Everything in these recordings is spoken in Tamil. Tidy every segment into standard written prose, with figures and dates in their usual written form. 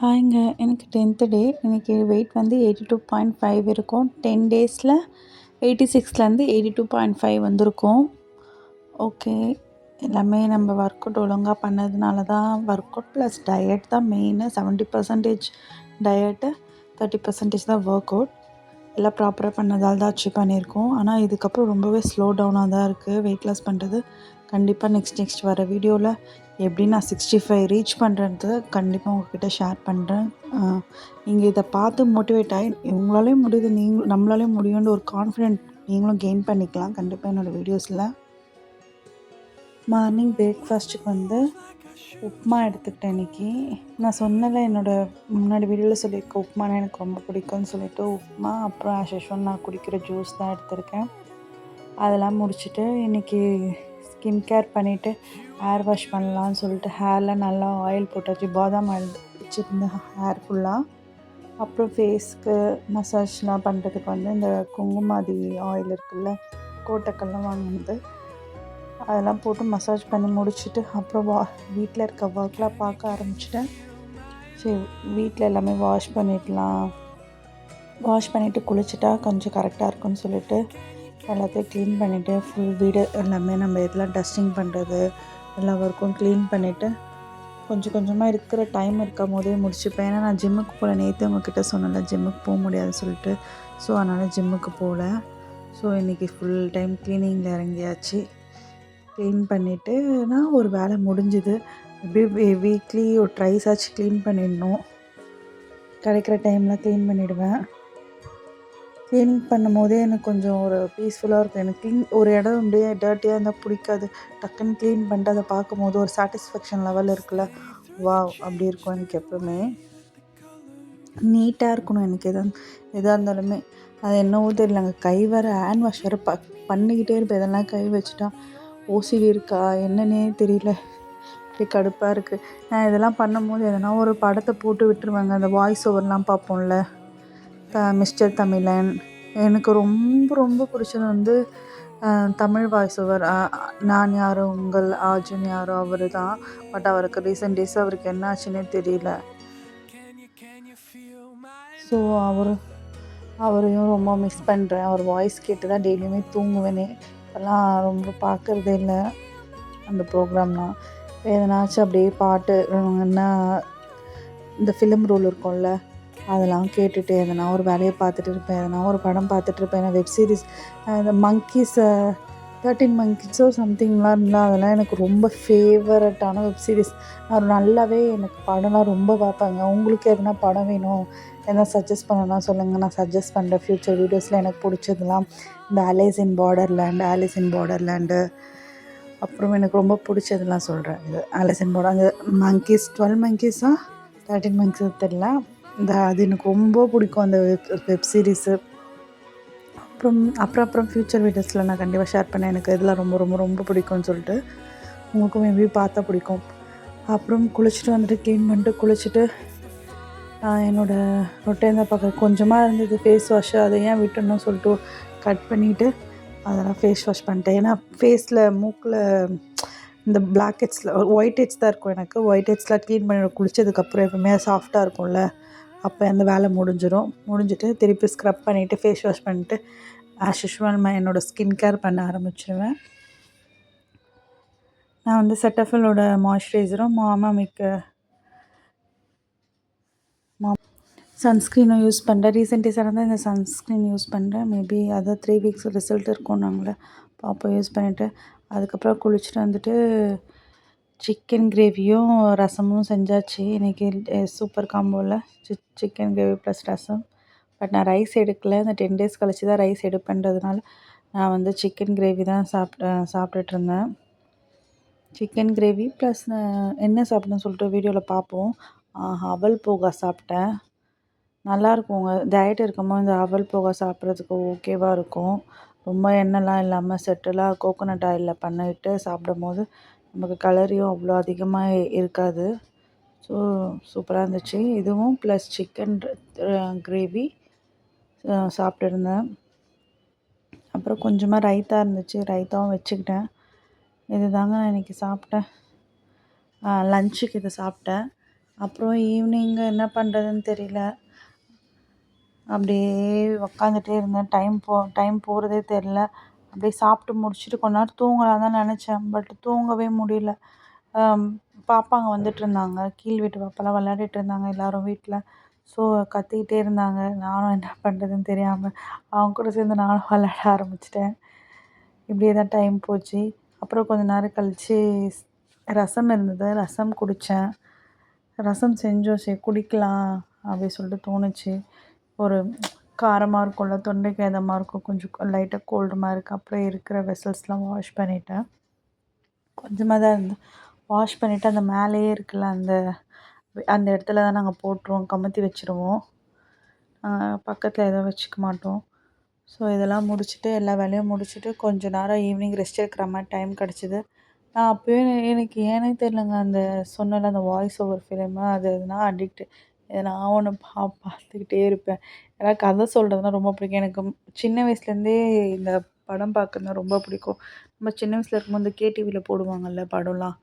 ஹாய்ங்க. எனக்கு 10த் டே. இன்னைக்கு வெயிட் வந்து 82.5 இருக்கும். 10 டேஸில் 86லேருந்து 82.5 வந்திருக்கும். ஓகே. எல்லாமே நம்ம ஒர்க் அவுட் ஒழுங்கா பண்ணதுனால தான் ஒர்க் அவுட் ப்ளஸ் டயட் தான் மெயினு. 70% டயட்டு, 30% தான் ஒர்க் அவுட். எல்லாம் ப்ராப்பராக பண்ணதால் தான் அச்சீவ் பண்ணியிருக்கோம். ஆனால் இதுக்கப்புறம் ரொம்பவே ஸ்லோ டவுனாக தான் இருக்குது வெயிட் லாஸ் பண்ணுறது. கண்டிப்பாக நெக்ஸ்ட் வர வீடியோவில் எப்படி நான் 65 ரீச் பண்ணுறது கண்டிப்பாக உங்கள்கிட்ட ஷேர் பண்ணுறேன். நீங்கள் இதை பார்த்து மோட்டிவேட் ஆகி உங்களாலேயும் முடியுது, நம்மளாலேயும் முடியும்னு ஒரு கான்ஃபிடென்ட் நீங்களும் கெயின் பண்ணிக்கலாம் கண்டிப்பாக என்னோடய வீடியோஸில். மார்னிங் பிரேக்ஃபாஸ்ட்டுக்கு வந்து உப்புமா எடுத்துக்கிட்டேன் இன்றைக்கி. நான் சொன்னல என்னோடய முன்னாடி வீடியோவில் சொல்லியிருக்கேன் உப்புமானா எனக்கு ரொம்ப பிடிக்கும்னு சொல்லிவிட்டு உப்புமா, அப்புறம் ஆஸ் யூஷுவல் நான் குடிக்கிற ஜூஸ் தான் எடுத்திருக்கேன். அதெல்லாம் முடிச்சுட்டு இன்றைக்கி ஸ்கின் கேர் பண்ணிவிட்டு ஹேர் வாஷ் பண்ணலான்னு சொல்லிட்டு ஹேரில் நல்லா ஆயில் போட்டாச்சு. பாதாம் ஆயில் வச்சுருந்தேன் ஹேர் ஃபுல்லாக. அப்புறம் ஃபேஸ்க்கு மசாஜ்லாம் பண்ணுறதுக்கு வந்து இந்த குங்குமாதி ஆயில் இருக்குல்ல, கோட்டக்கல்லாம் வாங்கினது, அதெல்லாம் போட்டு மசாஜ் பண்ணி முடிச்சுட்டு அப்புறம் வீட்டில் இருக்க ஒர்க்லாம் பார்க்க ஆரம்பிச்சிட்டேன். சரி, வீட்டில் எல்லாமே வாஷ் பண்ணிவிட்டு குளிச்சுட்டா கொஞ்சம் கரெக்டாக இருக்கும்னு சொல்லிவிட்டு எல்லாத்தையும் க்ளீன் பண்ணிவிட்டு ஃபுல் வீடு எல்லாமே நம்ம இதெல்லாம் டஸ்டிங் பண்ணுறது எல்லா ஒர்க்கும் க்ளீன் பண்ணிவிட்டு கொஞ்சம் கொஞ்சமாக இருக்கிற டைம் இருக்கும் போதே முடிச்சுப்பேன். ஏன்னா நான் ஜிம்முக்கு போகல. நேற்று உங்ககிட்ட சொன்னல ஜிம்முக்கு போக முடியாதுன்னு சொல்லிட்டு. ஸோ அதனால் ஜிம்முக்கு போகல. ஸோ இன்றைக்கி ஃபுல் டைம் க்ளீனிங்கில் இறங்கியாச்சு. க்ளீன் பண்ணிவிட்டுனா ஒரு வேலை முடிஞ்சுது. எப்படியே வீக்லி ஒரு ட்ரைஸ் ஆச்சு க்ளீன் பண்ணிடணும். கிடைக்கிற டைமில் க்ளீன் பண்ணிவிடுவேன். க்ளீனிங் பண்ணும் போதே எனக்கு கொஞ்சம் ஒரு பீஸ்ஃபுல்லாக இருக்கும். எனக்கு ஒரு இடம் அப்படியே டர்ட்டியாக இருந்தால் பிடிக்காது. டக்குன்னு க்ளீன் பண்ணிட்டு அதை பார்க்கும்போது ஒரு சாட்டிஸ்ஃபேக்ஷன் லெவல் இருக்குல்ல, வாவ் அப்படி இருக்கும் எனக்கு எப்போவுமே. நீட்டாக இருக்கணும் எனக்கு எதாக இருந்தாலுமே. அது என்னவோ தெரியலங்க, கை வேறு ஹேண்ட் வாஷ் வேறு பண்ணிக்கிட்டே இருப்பேன். இதெல்லாம் கை வச்சுட்டா ஓசிடி இருக்கா என்னன்னே தெரியல, இப்படி கடுப்பாக இருக்குது. நான் இதெல்லாம் பண்ணும்போது எதனா ஒரு படத்தை போட்டு விட்டுருவாங்க. அந்த வாய்ஸ் ஓவர்லாம் பார்ப்போம்ல, மிஸ்டர் தமிழன். எனக்கு ரொம்ப ரொம்ப பிடிச்சது வந்து தமிழ் வாய்ஸ் ஓவர். நான் யாரோ உங்கள் அர்ஜுன் யாரோ அவர் தான். பட் அவருக்கு ரீசெண்ட் டேஸ் அவருக்கு என்ன ஆச்சுன்னே தெரியல. ஸோ அவரையும் ரொம்ப மிஸ் பண்ணுறேன். அவர் வாய்ஸ் கேட்டு தான் டெய்லியுமே தூங்குவேனே. இப்போல்லாம் ரொம்ப பார்க்குறதே இல்லை அந்த ப்ரோக்ராம்லாம். எதனாச்சும் அப்படியே பாட்டு என்ன இந்த ஃபிலிம் ரோல் இருக்கும்ல, அதெல்லாம் கேட்டுட்டு எதனா ஒரு வேலையை பார்த்துட்டு இருப்பேன். எதனா ஒரு படம் பார்த்துட்ருப்பேன். நான் வெப் சீரிஸ் இந்த மங்கீஸ் 13 மங்கீஸோ சம்திங்லாம் இருந்தால் அதெல்லாம் எனக்கு ரொம்ப ஃபேவரட்டான வெப் சீரிஸ். நான் நல்லாவே எனக்கு படம்லாம் ரொம்ப பார்ப்பேங்க. உங்களுக்கு எதனா படம் வேணும், எதனா சஜஸ்ட் பண்ணணும்னா சொல்லுங்கள், நான் சஜஸ்ட் பண்ணுறேன். ஃப்யூச்சர் வீடியோஸில் எனக்கு பிடிச்சதுலாம் இந்த ஆலிஸ் இன் பார்டர்லேண்டு, அப்புறம் எனக்கு ரொம்ப பிடிச்சதுலாம் சொல்கிறேன். இது ஆலிஸ் இன் பார்டர், அந்த மங்கீஸ் 12 மங்கீஸா 13 மங்கீஸ் தெரியல. அது எனக்கு ரொம்ப பிடிக்கும் அந்த வெப் சீரிஸு. அப்புறம் ஃப்யூச்சர் வீடியோஸில் நான் கண்டிப்பாக ஷேர் பண்ணேன். எனக்கு இதெல்லாம் ரொம்ப ரொம்ப ரொம்ப பிடிக்கும்னு சொல்லிட்டு. உங்களுக்கும் மேபி பார்த்தா பிடிக்கும். அப்புறம் குளிச்சுட்டு வந்துட்டு க்ளீன் பண்ணிட்டு குளிச்சுட்டு என்னோடய ரொட்டேந்த பக்கம் கொஞ்சமாக இருந்தது ஃபேஸ் வாஷு, அதை ஏன் விட்டுணும்னு சொல்லிட்டு கட் பண்ணிவிட்டு அதெல்லாம் ஃபேஸ் வாஷ் பண்ணிட்டேன். ஏன்னா ஃபேஸில் மூக்கில் இந்த பிளாக் ஹெட்ஸில் ஒயிட் ஹெட்ஸ் தான் இருக்கும். எனக்கு ஒயிட் ஹெட்ஸ்லாம் க்ளீன் பண்ணி குளித்ததுக்கப்புறம் எப்பவுமே சாஃப்டாக இருக்கும்ல, அப்போ அந்த வேலை முடிஞ்சிட்டு திருப்பி ஸ்க்ரப் பண்ணிவிட்டு ஃபேஸ் வாஷ் பண்ணிட்டு ஆஸ் யூஷுவல் என்னோடய ஸ்கின் கேர் பண்ண ஆரம்பிச்சிடுவேன். நான் வந்து செட்டஃபிலோட மாய்ஸ்சரைசரும் சன்ஸ்க்ரீனும் யூஸ் பண்ணுறேன். ரீசெண்ட் டேஸாக தான் இந்த சன்ஸ்க்ரீன் யூஸ் பண்ணுறேன். மேபி அதை 3 வீக்ஸ் ரிசல்ட் இருக்கும். நாங்களே பார்ப்போம் யூஸ் பண்ணிவிட்டு. அதுக்கப்புறம் குளிச்சுட்டு வந்துட்டு சிக்கன் கிரேவியும் ரசமும் செஞ்சாச்சு. இன்றைக்கி சூப்பர் காம்போவில் chicken gravy plus rasam. But நான் ரைஸ் எடுக்கலை. இந்த 10 டேஸ் கழிச்சு தான் ரைஸ் எடுப்பேன்றதுனால நான் வந்து சிக்கன் கிரேவி தான் சாப்பிட்டுட்ருந்தேன். சிக்கன் கிரேவி ப்ளஸ் என்ன சாப்பிட்டேன்னு சொல்லிட்டு வீடியோவில் பார்ப்போம். அவல் போகா சாப்பிட்டேன். நல்லாயிருக்குங்க. டயட் இருக்கும்போது இந்த அவல் போகா சாப்பிட்றதுக்கு ஓகேவாக இருக்கும். ரொம்ப எண்ணெய்லாம் இல்லாமல் செட்டிலாக கோகோனட் ஆயிலில் பண்ணிவிட்டு சாப்பிடும்போது நமக்கு கலரியும் அவ்வளோ அதிகமாக இருக்காது. ஸோ சூப்பராக இருந்துச்சு. இதுவும் ப்ளஸ் சிக்கன் கிரேவி சாப்பிட்டுருந்தேன். அப்புறம் கொஞ்சமாக ரைத்தா இருந்துச்சு, ரைத்தாவும் வச்சுக்கிட்டேன். இது தாங்க நான் இன்றைக்கி சாப்பிட்டேன். லஞ்சுக்கு இதை சாப்பிட்டேன். அப்புறம் ஈவினிங் என்ன பண்ணுறதுன்னு தெரியல. அப்படியே உக்காந்துட்டே இருந்தேன். டைம் போகிறதே தெரில. அப்படியே சாப்பிட்டு முடிச்சுட்டு கொஞ்ச நேரம் தூங்கலான்னு தான் நினச்சேன். பட் தூங்கவே முடியல. பாப்பாங்க வந்துட்டுருந்தாங்க. கீழ் வீட்டு பாப்பாலாம் விளையாடிட்டு இருந்தாங்க எல்லோரும் வீட்டில். ஸோ கத்திக்கிட்டே இருந்தாங்க. நானும் என்ன பண்ணுறதுன்னு தெரியாமல் அவங்க கூட சேர்ந்து நானும் விளையாட ஆரம்பிச்சிட்டேன். இப்படியே தான் டைம் போச்சு. அப்புறம் கொஞ்ச நேரம் கழித்து ரசம் இருந்தது. ரசம் குடித்தேன். ரசம் செஞ்சோம், சரி குடிக்கலாம் அப்படி சொல்லிட்டு தோணுச்சு. ஒரு காரமாக இருக்கும்ல, தொண்டைக்கு இதமாக இருக்கும், கொஞ்சம் லைட்டாக கோல்டு மாதிரி இருக்குது. அப்புறம் இருக்கிற வெசல்ஸ்லாம் வாஷ் பண்ணிவிட்டேன். கொஞ்சமாக தான் இருந்தது. வாஷ் பண்ணிவிட்டு அந்த மேலேயே இருக்குல்ல, அந்த இடத்துல தான் நாங்கள் போட்டுருவோம், கமுத்தி வச்சுருவோம். பக்கத்தில் எதுவும் வச்சுக்க மாட்டோம். ஸோ இதெல்லாம் முடிச்சுட்டு எல்லா வேலையும் முடிச்சுட்டு கொஞ்சம் நேரம் ஈவினிங் ரெஸ்ட் எடுக்கிற மாதிரி டைம் கிடச்சிது. நான் அப்போயே எனக்கு ஏனே தெரிலங்க, அந்த சொன்னல அந்த வாய்ஸ் ஓவர் ஃபிலிமு அது நான் அடிக்ட்டு. எதனா ஒன்று பார்த்துக்கிட்டே இருப்பேன். ஏன்னா கதை சொல்கிறதுனா ரொம்ப பிடிக்கும். எனக்கு சின்ன வயசுலேருந்தே இந்த படம் பார்க்குறதுனா ரொம்ப பிடிக்கும். நம்ம சின்ன வயசில் இருக்கும்போது இந்த கேடிவியில் போடுவாங்கள்ல படம்லாம்.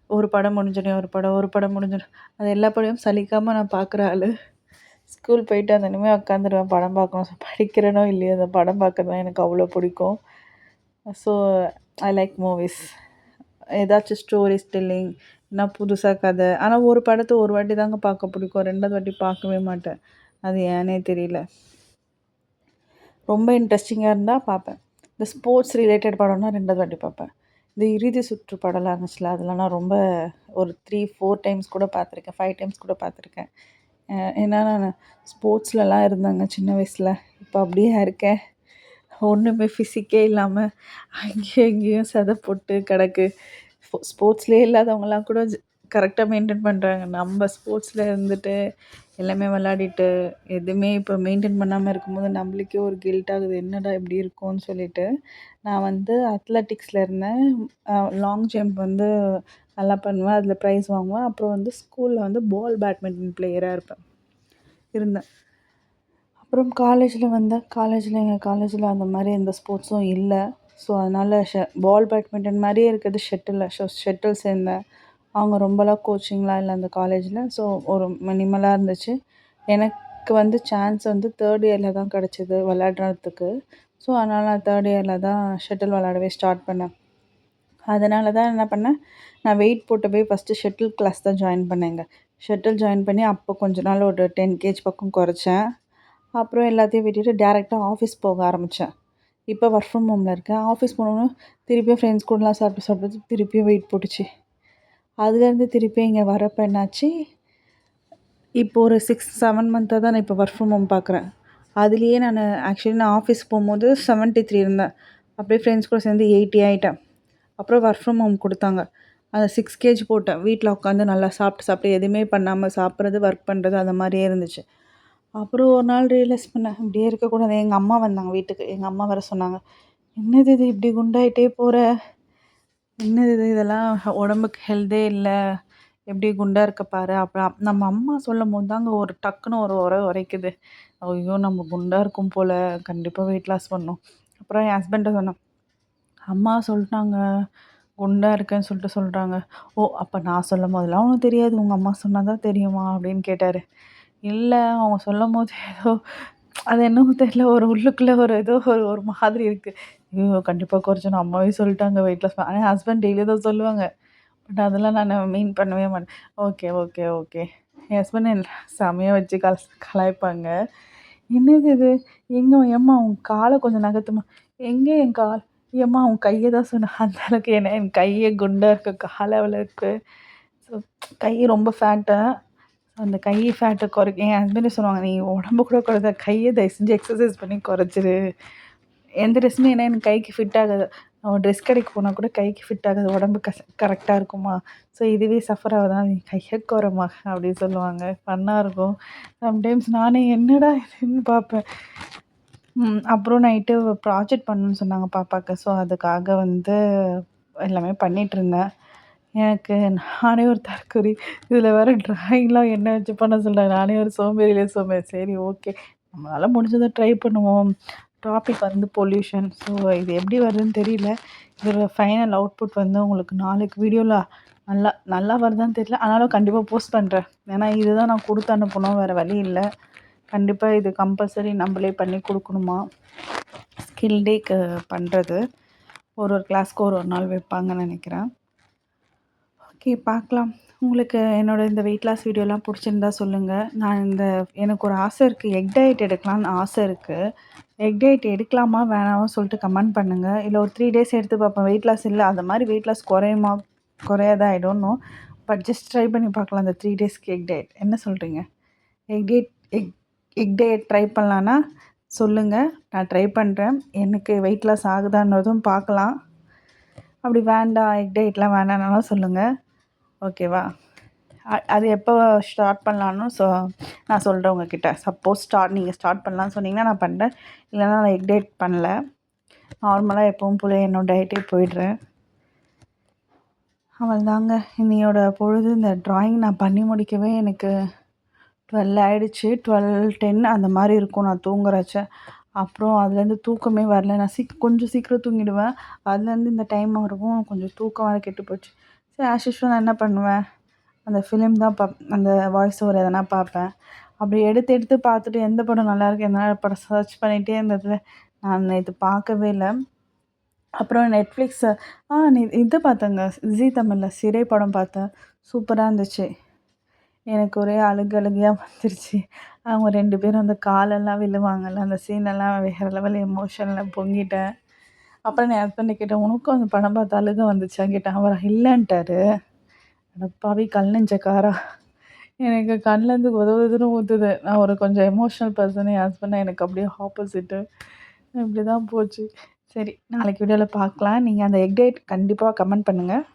ஒரு படம் முடிஞ்சோடனே ஒரு படம் முடிஞ்சோடனே அது எல்லா படமும் சலிக்காமல் நான் பார்க்குற ஆள். ஸ்கூல் போயிட்டு அந்த இனிமேல் உட்காந்துருவேன் படம் பார்க்கணும். படிக்கிறேனோ இல்லையோ அந்த படம் பார்க்குறது எனக்கு அவ்வளோ பிடிக்கும். So I like movies. ஏதாச்சும் ஸ்டோரிஸ் டெல்லிங் இல்லைனா புதுசாக கதை. ஆனால் ஒரு படத்தை ஒரு வாட்டி தாங்க பார்க்க பிடிக்கும். 2வது வாட்டி பார்க்கவே மாட்டேன். அது ஏன்னே தெரியல. ரொம்ப இன்ட்ரெஸ்டிங்காக இருந்தால் பார்ப்பேன். இந்த ஸ்போர்ட்ஸ் ரிலேட்டட் படம்னா 2வது வாட்டி பார்ப்பேன். இந்த இறுதி சுற்று படம்லாம் இருந்துச்சுல, அதெல்லாம் நான் ரொம்ப ஒரு 3-4 டைம்ஸ் கூட பார்த்துருக்கேன். 5 டைம்ஸ் கூட பார்த்துருக்கேன். ஏன்னா நான் ஸ்போர்ட்ஸ்லலாம் இருந்தேங்க சின்ன வயசில். இப்போ அப்படியே இருக்கேன். ஒன்றுமே ஃபிசிக்கே இல்லாமல் அங்கேயும் இங்கேயும் சதை போட்டு கிடக்கு. ஸ்போர்ட்ஸ்லேயே இல்லாதவங்கலாம் கூட கரெக்டாக மெயின்டைன் பண்ணுறாங்க. நம்ம ஸ்போர்ட்ஸில் இருந்துட்டு எல்லாமே விளாடிட்டு எதுவுமே இப்போ மெயின்டைன் பண்ணாமல் இருக்கும்போது நம்மளுக்கே ஒரு கில்ட் ஆகுது. என்னடா இப்படி இருக்கும்னு சொல்லிட்டு. நான் வந்து அத்லெட்டிக்ஸில் இருந்தேன். லாங் ஜம்ப் வந்து நல்லா பண்ணுவேன். அதில் ப்ரைஸ் வாங்குவேன். அப்புறம் வந்து ஸ்கூலில் வந்து பேட்மிண்டன் பிளேயராக இருந்தேன். அப்புறம் காலேஜில் வந்தேன். எங்கள் காலேஜில் அந்த மாதிரி எந்த ஸ்போர்ட்ஸும் இல்லை. ஸோ அதனால் பேட்மிண்டன் மாதிரியே இருக்கிறது ஷட்டில் சேர்ந்தேன். அவங்க ரொம்பலாம் கோச்சிங்லாம் இல்லை அந்த காலேஜில். ஸோ ஒரு மினிமலாக இருந்துச்சு. எனக்கு வந்து சான்ஸ் வந்து 3rd இயரில் தான் கிடச்சிது விளையாடுறதுக்கு. ஸோ அதனால் நான் 3rd இயரில் தான் ஷட்டில் விளையாடவே ஸ்டார்ட் பண்ணேன். அதனால தான் என்ன பண்ணேன், நான் வெயிட் போட்டு போய் ஃபஸ்ட்டு ஷட்டில் கிளாஸ் தான் ஜாயின் பண்ணேங்க. ஷட்டில் ஜாயின் பண்ணி அப்போ கொஞ்ச நாள் ஒரு 10 kg பக்கம் குறைச்சேன். அப்புறம் எல்லாத்தையும் விட்டுட்டு டேரெக்டாக ஆஃபீஸ் போக ஆரம்பித்தேன். இப்போ ஒர்க் ஃப்ரம் ஹோமில் இருக்கேன். ஆஃபீஸ் போனோன்னே திருப்பியும் ஃப்ரெண்ட்ஸ் கூடலாம் சாப்பிட்டு திருப்பியும் வெயிட் போட்டுச்சு. அதுலேருந்து திருப்பியும் இங்கே வரப்போ என்னாச்சு, இப்போ ஒரு 6-7 மந்த்தாக தான் நான் இப்போ ஒர்க் ஃப்ரம் ஹோம் பார்க்குறேன். அதுலேயே நான் ஆஃபீஸ் போகும்போது 73 இருந்தேன். அப்படியே ஃப்ரெண்ட்ஸ் கூட சேர்ந்து 80 ஆகிட்டேன். அப்புறம் ஒர்க் ஃப்ரம் ஹோம் கொடுத்தாங்க. அந்த 6 kg போட்டேன். வீட்டில் உட்காந்து நல்லா சாப்பிட்டு எதுவுமே பண்ணாமல் சாப்பிட்றது, ஒர்க் பண்ணுறது அந்த மாதிரியே இருந்துச்சு. அப்புறம் ஒரு நாள் ரியலைஸ் பண்ணேன், இப்படியே இருக்கக்கூடாது. எங்கள் அம்மா வந்தாங்க வீட்டுக்கு. எங்கள் அம்மா வேறு சொன்னாங்க, "என்னது இது இப்படி குண்டாயிட்டே போகிற? என்னது இது இதெல்லாம் உடம்புக்கு ஹெல்த்தே இல்லை. எப்படி குண்டாக இருக்க பாரு." அப்புறம் நம்ம அம்மா சொல்லும்போது தாங்க ஒரு டக்குன்னு ஒரு உரைக்குது. ஐயோ! நம்ம குண்டாக இருக்கும் போல், கண்டிப்பாக வெயிட் லாஸ் பண்ணணும். அப்புறம் என் ஹஸ்பண்ட்ட சொன்னேன், "அம்மா சொல்லிட்டாங்க குண்டாக இருக்கேன்னு சொல்லிட்டு சொல்கிறாங்க." "ஓ! அப்போ நான் சொல்லும் போதெல்லாம் உனக்கு தெரியாது, உங்கள் அம்மா சொன்னால் தான் தெரியுமா?" அப்படின்னு கேட்டார். இல்லை, அவங்க சொல்லும்போது ஏதோ அது என்னவோ தெரியல, ஒரு உள்ளுக்குள்ளே ஒரு ஏதோ ஒரு மாதிரி இருக்குது. ஐயோ! கண்டிப்பாக குறைச்சணும், அம்மாவே சொல்லிட்டாங்க வெயிட் லாஸ் என் ஹஸ்பண்ட் டெய்லி தான் சொல்லுவாங்க. பட் அதெல்லாம் நான் மீன் பண்ணவே மாட்டேன். Okay, okay, okay. என் ஹஸ்பண்ட் என்ன செமையாக வச்சு கலாய்ப்பாங்க. என்னது இது? எங்கே ஏம்மா உன் காலை கொஞ்சம் நகர்த்துமா? எங்கே என் கால்? ஏம்மா உன் கையை தான் சொன்னேன். அந்த அளவுக்கு என்ன என் கையே குண்டாக இருக்குது, கால் அவ்வளோ இருக்குது. ஸோ கை ரொம்ப ஃபேட்டா. அந்த கை ஃபேட்டை என் ஹஸ்பண்டே சொல்லுவாங்க, "நீ உடம்பு கூட குறைச்சா கையை தயவு செஞ்சு எக்ஸசைஸ் பண்ணி குறைச்சிரு." எந்த ட்ரெஸ்ஸுமே ஏன்னா எனக்கு கைக்கு ஃபிட் ஆகாது. நான் ட்ரெஸ் கடைக்கு போனால் கூட கைக்கு ஃபிட் ஆகாது. உடம்பு கரெக்டாக இருக்குமா. ஸோ இதுவே சஃபர் ஆகுதா, "நீ கையை குறைம்மா" அப்படின்னு சொல்லுவாங்க. ஃபன்னாக இருக்கும். சம்டைம்ஸ் நானே என்னடா இதுன்னு பார்ப்பேன். அப்புறம் நைட்டு ப்ராஜெக்ட் பண்ணணும்னு சொன்னாங்க பாப்பாவுக்கு. ஸோ அதுக்காக வந்து எல்லாமே பண்ணிகிட்ருந்தேன். எனக்கு நானே ஒரு தற்குறி. இதில் வேறு ட்ராயிங்லாம் என்ன வச்சு பண்ண சொல்கிறாங்க. நானே ஒரு சோம்பேறியிலே சோம்பேறி. சரி, ஓகே, நம்மளால் முடிஞ்சதை ட்ரை பண்ணுவோம். டாபிக் வந்து பொல்யூஷன். ஸோ இது எப்படி வருதுன்னு தெரியல. இதோட ஃபைனல் அவுட்புட் வந்து உங்களுக்கு நாளைக்கு வீடியோவில் நல்லா நல்லா வருதான்னு தெரியல. ஆனாலும் கண்டிப்பா போஸ்ட் பண்றேன். ஏன்னா இதுதான் நான் குடுத்து அனுப்பணும். வேற வழி இல்ல. கண்டிப்பா இது கம்பல்சரி நம்மளே பண்ணி குடுக்கணுமா. ஸ்கில் டேக்கு பண்றது. ஒரு கிளாஸ்க்கு ஒரு நாள் வைப்பாங்கன்னு நெனைக்கிறேன். ஓகே பார்க்கலாம். உங்களுக்கு என்னோட இந்த வெயிட் லாஸ் வீடியோலாம் புடிச்சிருந்தா சொல்லுங்க. எனக்கு ஒரு ஆசை இருக்கு. எக் டயட் எடுக்கலான்னு ஆசை இருக்கு. எக் டயட் எடுக்கலாமா வேணாமா சொல்லிட்டு கமெண்ட் பண்ணுங்க. இல்ல ஒரு 3 டேஸ் எடுத்து பார்ப்பேன். வெயிட் லாஸ் இல்ல அந்த மாரி வெயிட் லாஸ் குறையுமா? குறையாதா? I don't know. But just try பண்ணி பார்க்கலாம் அந்த 3 டேஸ்க்கு எக் டயட். என்ன சொல்றீங்க? Egg diet egg egg diet try பண்ணலான்னா சொல்லுங்க. நான் ட்ரை பண்றேன். எனக்கு வெயிட் லாஸ் ஆகுதான்றதும் பார்க்கலாம். அப்படி வேண்டாம் எக் டயட்லாம் வேணாம்னாலும் சொல்லுங்க. ஓகேவா? அது எப்போ ஸ்டார்ட் பண்ணலான்னு நான் சொல்கிறேன் உங்ககிட்ட. சப்போஸ் நீங்கள் ஸ்டார்ட் பண்ணலான்னு சொன்னீங்கன்னா நான் பண்ணுறேன். இல்லைனா நான் எக் டயட் பண்ணல. நார்மலாக எப்பவும் போல என்னோட டயட்டே போயிடுறேன். அவ்வளோதாங்க இன்னையோட பொழுது. இந்த ட்ராயிங் நான் பண்ணி முடிக்கவே எனக்கு 12 ஆயிடுச்சு. 12:10 அந்த மாதிரி இருக்கும் நான் தூங்குறச்ச. அப்புறம் அதுலேருந்து தூக்கமே வரல. நான் கொஞ்சம் சீக்கிரம் தூங்கிடுவேன். அதுலேருந்து இந்த டைம் வரைக்கும் கொஞ்சம் தூக்கம் வேறு கெட்டு போச்சு. சரி ஆஸ் யூஷுவல் நான் என்ன பண்ணுவேன், அந்த ஃபிலிம் தான் அந்த வாய்ஸ் ஓவர் எதனா பார்ப்பேன். அப்படி எடுத்து எடுத்து பார்த்துட்டு எந்த படம் நல்லாயிருக்கு என்ன படம் சர்ச் பண்ணிகிட்டே இருந்ததில் நான் நேற்று பார்க்கவே இல்லை. அப்புறம் நெட்ஃப்ளிக்ஸ் இது பார்த்தேங்க. ஜீ தமிழில் சிறை படம் பார்த்தேன். சூப்பராக இருந்துச்சு. எனக்கு ஒரே அழுகையாக வந்துருச்சு. அவங்க 2 பேரும் அந்த காலெல்லாம் விழுவாங்கல்ல, அந்த சீனெல்லாம் வேறு லெவல் எமோஷனில் பொங்கிட்டேன். அப்புறம் என் ஹஸ்பண்டை கேட்டேன், உனக்கும் அந்த படம் பார்த்து அழுகை வந்துச்சான்னு கேட்டேன். அவர் இல்லைன்ட்டாரு. அடப்பாவி கல் நெஞ்சக்காரா! எனக்கு கண்லேருந்து உதவுதுன்னு ஊற்றுது. நான் ஒரு கொஞ்சம் எமோஷ்னல் பர்சன். என் ஹஸ்பண்ட் எனக்கு அப்படியே ஆப்போசிட்டு. இப்படி தான் போச்சு. சரி நாளைக்கு வீடியோவில் பார்க்கலாம். நீங்கள் அந்த எக் டயட் கண்டிப்பாக கமெண்ட் பண்ணுங்கள்.